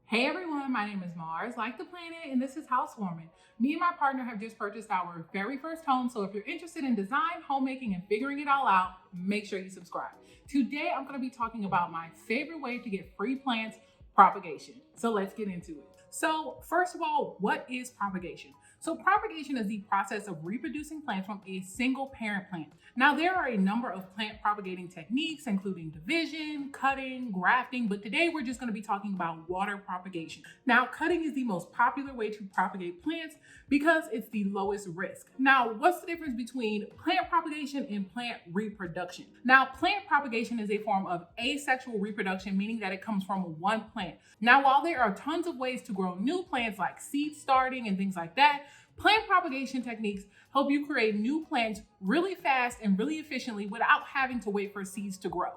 Hey everyone, my name is Mars, like the planet, and this is Housewarmin. Me and my partner have just purchased our very first home, so if you're interested in design, homemaking, and figuring it all out, make sure you subscribe. Today, I'm going to be talking about my favorite way to get free plants, propagation. So let's get into it. So first of all, what is propagation? So propagation is the process of reproducing plants from a single parent plant. Now there are a number of plant propagating techniques, including division, cutting, grafting, but today we're just going to be talking about water propagation. Now cutting is the most popular way to propagate plants because it's the lowest risk. Now what's the difference between plant propagation and plant reproduction? Now plant propagation is a form of asexual reproduction, meaning that it comes from one plant. Now while there are tons of ways to grow new plants like seed starting and things like that, plant propagation techniques help you create new plants really fast and really efficiently without having to wait for seeds to grow.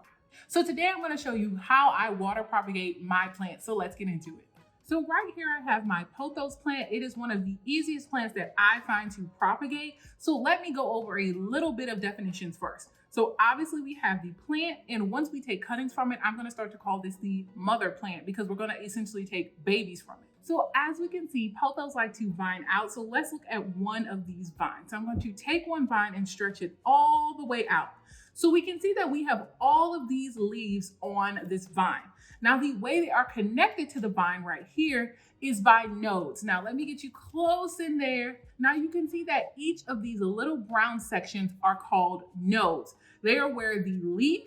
So today I'm going to show you how I water propagate my plants. So let's get into it. So right here I have my Pothos plant. It is one of the easiest plants that I find to propagate. So let me go over a little bit of definitions first. So obviously we have the plant, and once we take cuttings from it, I'm going to start to call this the mother plant because we're going to essentially take babies from it. So as we can see, pothos like to vine out. So let's look at one of these vines. So I'm going to take one vine and stretch it all the way out. So we can see that we have all of these leaves on this vine. Now the way they are connected to the vine right here is by nodes. Now let me get you close in there. Now you can see that each of these little brown sections are called nodes. They are where the leaf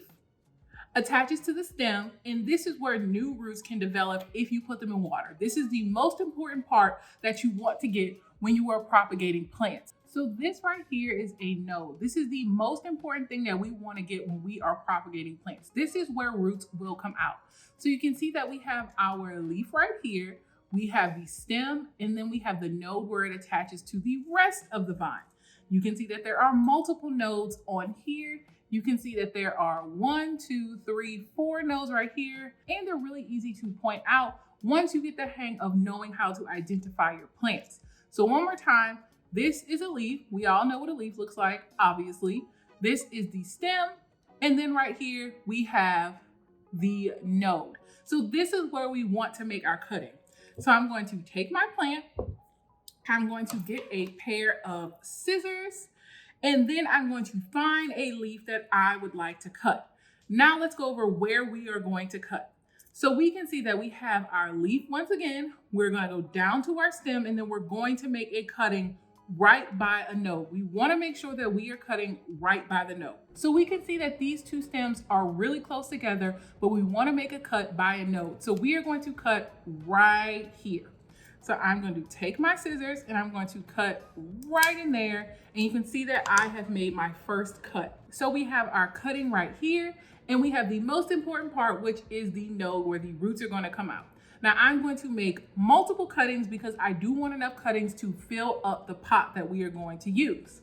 attaches to the stem, and this is where new roots can develop if you put them in water. This is the most important part that you want to get when you are propagating plants. So this right here is a node. This is the most important thing that we want to get when we are propagating plants. This is where roots will come out. So you can see that we have our leaf right here, we have the stem, and then we have the node where it attaches to the rest of the vine. You can see that there are multiple nodes on here. You can see that there are 1, 2, 3, 4 nodes right here, and they're really easy to point out once you get the hang of knowing how to identify your plants. So one more time, this is a leaf. We all know what a leaf looks like, obviously. This is the stem, and then right here we have the node. So this is where we want to make our cutting. So I'm going to take my plant, I'm going to get a pair of scissors, and then I'm going to find a leaf that I would like to cut. Now let's go over where we are going to cut. So we can see that we have our leaf. Once again, we're going to go down to our stem, and then we're going to make a cutting right by a node. We want to make sure that we are cutting right by the node. So we can see that these two stems are really close together, but we want to make a cut by a node. So we are going to cut right here. So I'm going to take my scissors and I'm going to cut right in there. And you can see that I have made my first cut. So we have our cutting right here, and we have the most important part, which is the node where the roots are going to come out. Now I'm going to make multiple cuttings because I do want enough cuttings to fill up the pot that we are going to use.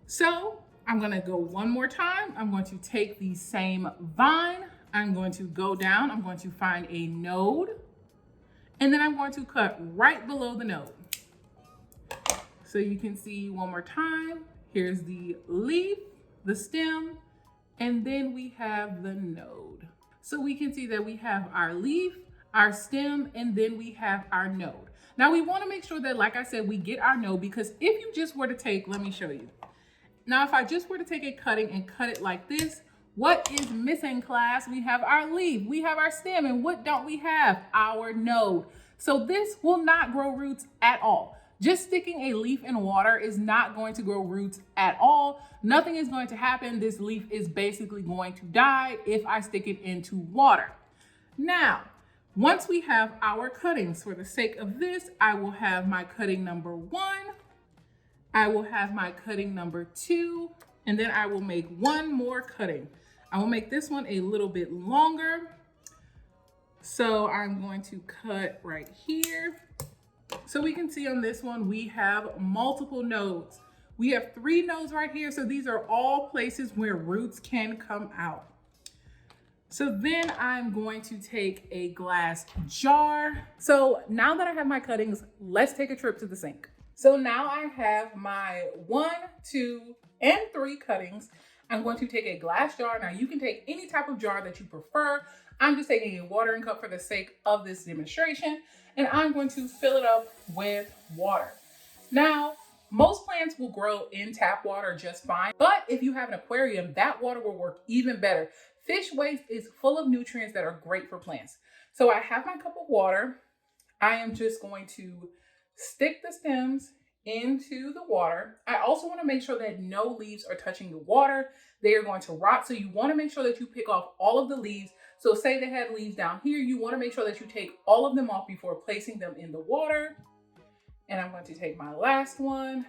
So I'm going to go one more time. I'm going to take the same vine. I'm going to go down. I'm going to find a node. And then I'm going to cut right below the node. So you can see one more time, here's the leaf, the stem, and then we have the node. So we can see that we have our leaf, our stem, and then we have our node. Now we want to make sure that, like I said, we get our node, because if you just were to take, let me show you. Now, if I just were to take a cutting and cut it like this, what is missing, class? We have our leaf, we have our stem, and what don't we have? Our node. So this will not grow roots at all. Just sticking a leaf in water is not going to grow roots at all. Nothing is going to happen. This leaf is basically going to die if I stick it into water. Now, once we have our cuttings, for the sake of this, I will have my cutting number 1. I will have my cutting number 2, and then I will make one more cutting. I will make this one a little bit longer. So I'm going to cut right here. So we can see on this one, we have multiple nodes. We have 3 nodes right here. So these are all places where roots can come out. So then I'm going to take a glass jar. So now that I have my cuttings, let's take a trip to the sink. So now I have my 1, 2, and 3 cuttings. I'm going to take a glass jar. Now you can take any type of jar that you prefer. I'm just taking a watering cup for the sake of this demonstration, and I'm going to fill it up with water. Now, most plants will grow in tap water just fine, but if you have an aquarium, that water will work even better. Fish waste is full of nutrients that are great for plants. So I have my cup of water. I am just going to stick the stems into the water. I also want to make sure that no leaves are touching the water. They are going to rot. So you want to make sure that you pick off all of the leaves. So say they had leaves down here, you want to make sure that you take all of them off before placing them in the water. And I'm going to take my last one.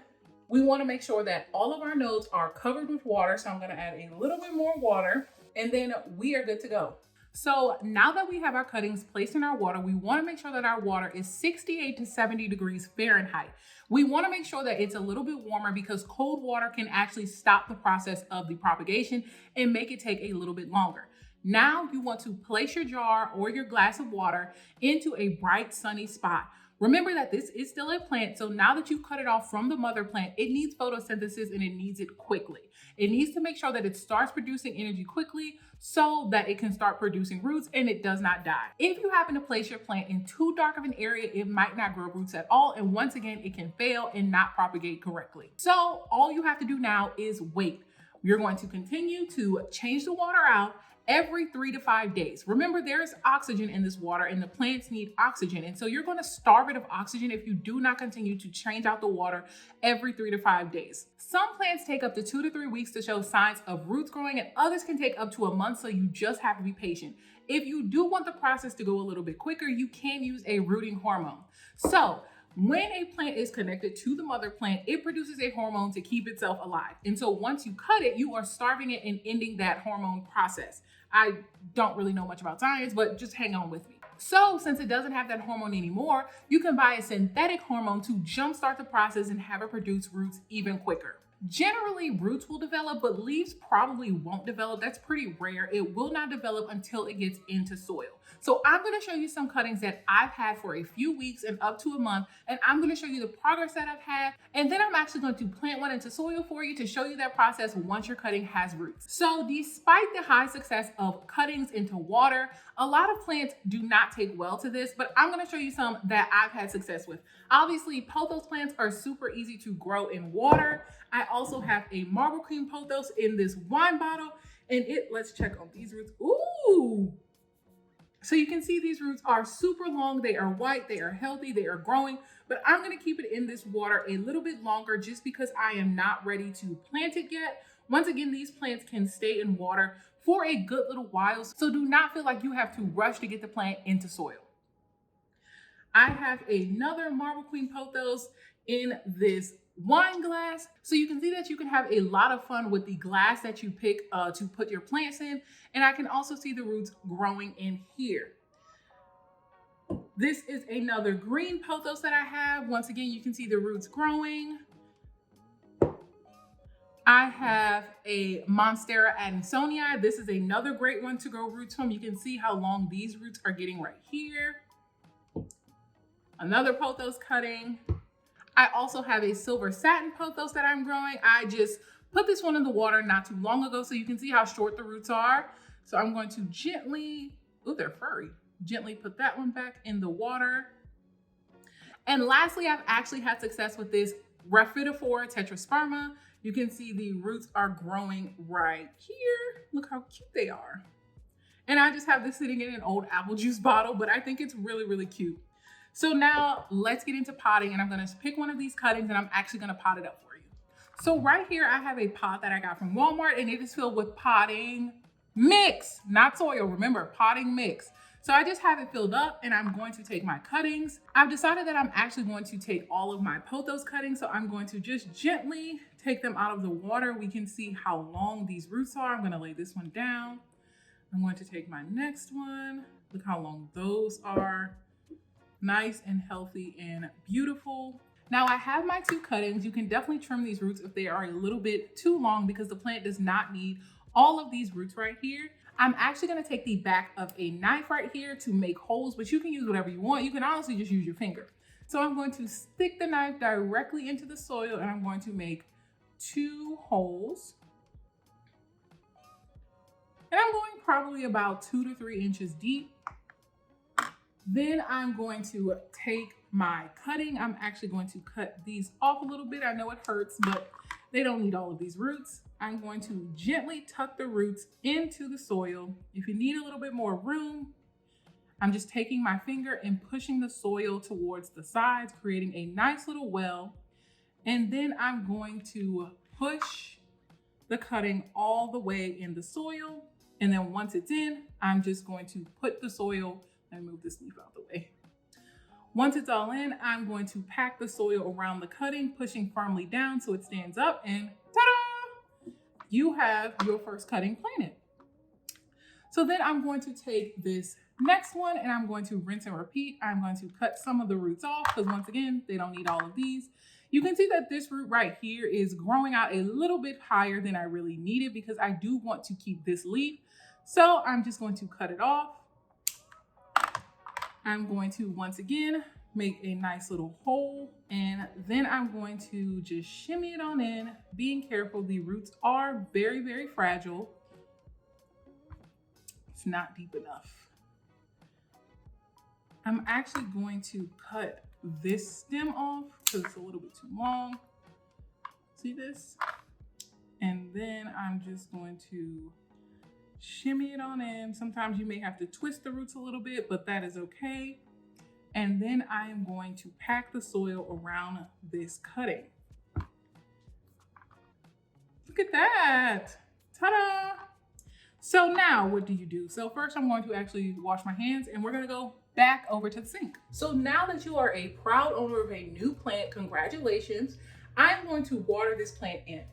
We want to make sure that all of our nodes are covered with water. So I'm going to add a little bit more water, and then we are good to go. So now that we have our cuttings placed in our water, we want to make sure that our water is 68 to 70 degrees Fahrenheit. We want to make sure that it's a little bit warmer because cold water can actually stop the process of the propagation and make it take a little bit longer. Now you want to place your jar or your glass of water into a bright sunny spot. Remember that this is still a plant, so now that you've cut it off from the mother plant, it needs photosynthesis and it needs it quickly. It needs to make sure that it starts producing energy quickly so that it can start producing roots and it does not die. If you happen to place your plant in too dark of an area, it might not grow roots at all, and once again, it can fail and not propagate correctly. So all you have to do now is wait. You're going to continue to change the water out every 3 to 5 days. Remember, there's oxygen in this water and the plants need oxygen. And so you're going to starve it of oxygen if you do not continue to change out the water every 3 to 5 days. Some plants take up to 2 to 3 weeks to show signs of roots growing, and others can take up to a month, so you just have to be patient. If you do want the process to go a little bit quicker, you can use a rooting hormone. So when a plant is connected to the mother plant, it produces a hormone to keep itself alive. And so once you cut it, you are starving it and ending that hormone process. I don't really know much about science, but just hang on with me. So since it doesn't have that hormone anymore, you can buy a synthetic hormone to jumpstart the process and have it produce roots even quicker. Generally, roots will develop, but leaves probably won't develop. That's pretty rare. It will not develop until it gets into soil. So I'm going to show you some cuttings that I've had for a few weeks and up to a month, and I'm going to show you the progress that I've had, and then I'm actually going to plant one into soil for you to show you that process once your cutting has roots. So despite the high success of cuttings into water, a lot of plants do not take well to this, but I'm going to show you some that I've had success with. Obviously, pothos plants are super easy to grow in water. I also have a marble cream pothos in this wine bottle, and let's check on these roots. Ooh! So you can see these roots are super long. They are white, they are healthy, they are growing, but I'm going to keep it in this water a little bit longer just because I am not ready to plant it yet. Once again, these plants can stay in water for a good little while, so do not feel like you have to rush to get the plant into soil. I have another marble queen pothos in this wine glass, so you can see that you can have a lot of fun with the glass that you pick to put your plants in, and I can also see the roots growing in here. This is another green pothos that I have. Once again, you can see the roots growing. I have a Monstera Adansonii. This is another great one to grow roots from. You can see how long these roots are getting right here. Another pothos cutting. I also have a silver satin pothos that I'm growing. I just put this one in the water not too long ago, so you can see how short the roots are. So I'm going to gently, oh, they're furry, gently put that one back in the water. And lastly, I've actually had success with this Rhaphidaphora Tetrasperma. You can see the roots are growing right here. Look how cute they are. And I just have this sitting in an old apple juice bottle, but I think it's really, really cute. So now let's get into potting, and I'm going to pick one of these cuttings and I'm actually going to pot it up for you. So right here, I have a pot that I got from Walmart, and it is filled with potting mix, not soil. Remember, potting mix. So I just have it filled up, and I'm going to take my cuttings. I've decided that I'm actually going to take all of my pothos cuttings. So I'm going to just gently take them out of the water. We can see how long these roots are. I'm going to lay this one down. I'm going to take my next one. Look how long those are. Nice and healthy and beautiful. Now I have my two cuttings. You can definitely trim these roots if they are a little bit too long because the plant does not need all of these roots right here. I'm actually going to take the back of a knife right here to make holes, but you can use whatever you want. You can honestly just use your finger. So I'm going to stick the knife directly into the soil, and I'm going to make 2 holes. And I'm going probably about 2 to 3 inches deep. Then I'm going to take my cutting. I'm actually going to cut these off a little bit. I know it hurts, but they don't need all of these roots. I'm going to gently tuck the roots into the soil. If you need a little bit more room, I'm just taking my finger and pushing the soil towards the sides, creating a nice little well. And then I'm going to push the cutting all the way in the soil. And then once it's in, I'm just going to put the soil and move this leaf out the way. Once it's all in, I'm going to pack the soil around the cutting, pushing firmly down so it stands up, and ta-da! You have your first cutting planted. So then I'm going to take this next one and I'm going to rinse and repeat. I'm going to cut some of the roots off because once again, they don't need all of these. You can see that this root right here is growing out a little bit higher than I really needed because I do want to keep this leaf. So I'm just going to cut it off. I'm going to, once again, make a nice little hole, and then I'm going to just shimmy it on in, being careful. The roots are very, very fragile. It's not deep enough. I'm actually going to cut this stem off because it's a little bit too long. See this? And then I'm just going to shimmy it on in. Sometimes you may have to twist the roots a little bit, but that is okay. And then I am going to pack the soil around this cutting. Look at that. Ta-da! So now what do you do? So first I'm going to actually wash my hands and we're gonna go back over to the sink. So now that you are a proud owner of a new plant, congratulations. I'm going to water this plant in.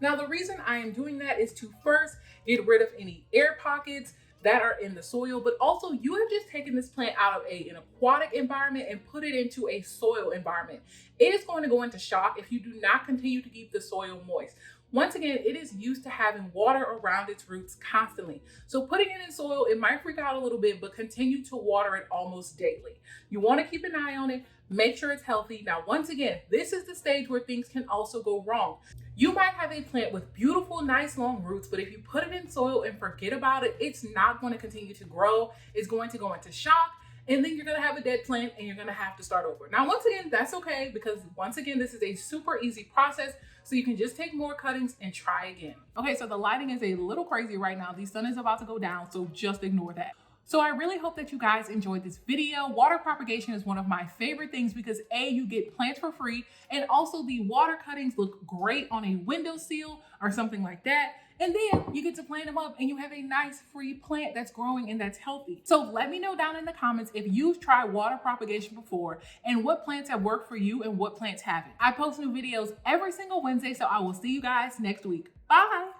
Now, the reason I am doing that is to first get rid of any air pockets that are in the soil, but also you have just taken this plant out of an aquatic environment and put it into a soil environment. It is going to go into shock if you do not continue to keep the soil moist. Once again, it is used to having water around its roots constantly. So putting it in soil, it might freak out a little bit, but continue to water it almost daily. You want to keep an eye on it, make sure it's healthy. Now, once again, this is the stage where things can also go wrong. You might have a plant with beautiful, nice long roots, but if you put it in soil and forget about it, it's not going to continue to grow. It's going to go into shock, and then you're going to have a dead plant and you're going to have to start over. Now, once again, that's okay because once again, this is a super easy process. So you can just take more cuttings and try again. Okay, so the lighting is a little crazy right now. The sun is about to go down, so just ignore that. So I really hope that you guys enjoyed this video. Water propagation is one of my favorite things because A, you get plants for free, and also the water cuttings look great on a windowsill or something like that. And then you get to plant them up and you have a nice free plant that's growing and that's healthy. So let me know down in the comments if you've tried water propagation before and what plants have worked for you and what plants haven't. I post new videos every single Wednesday, so I will see you guys next week. Bye.